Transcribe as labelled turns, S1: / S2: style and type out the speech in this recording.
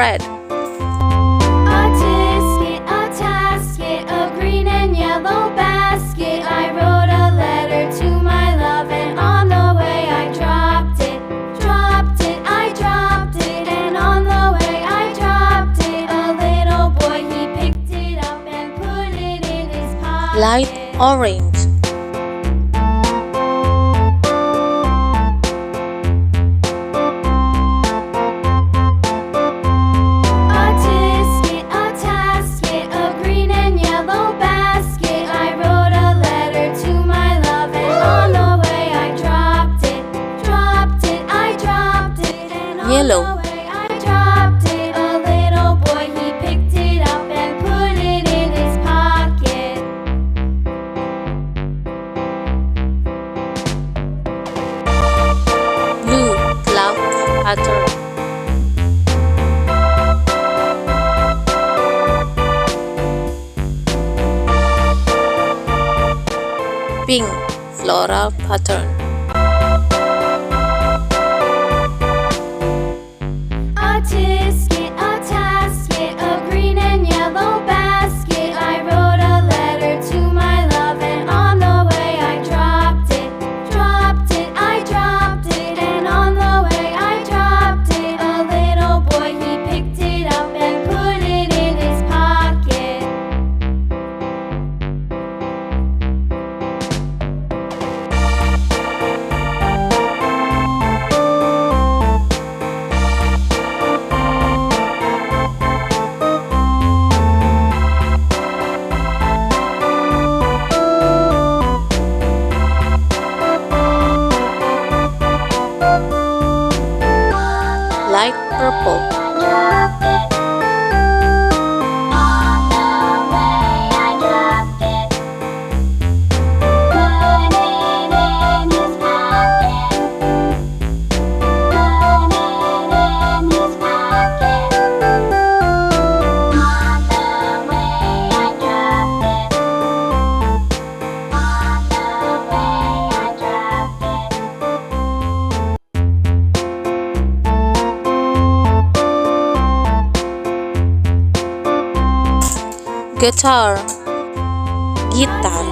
S1: red.
S2: A tasket, a green and yellow basket. I wrote a letter to my love, and on the way I dropped it. I dropped it, and on the way I dropped it. A little boy, he picked it up and put it in his pocket.
S1: Light orange.
S2: A tasket, a green and yellow basket. I wrote a letter to my love, and on the way I dropped it. I dropped it, and on
S1: Yellow.
S2: the way I dropped it. A little boy, he picked it up and put it in his pocket.
S1: Blue cloud pattern. Pink floral pattern.
S2: A tasket, a green and yellow basket. I wrote a letter to my love, and on the way I dropped it. I dropped it, and on the way I dropped it. A little boy, he picked it up and put it in his pocket.
S1: Light purple.
S2: On the way I dropped it. Put it in his pocket. Put it in his pocket. On the way I dropped it. On the way I dropped it.
S1: Guitar. Gitar.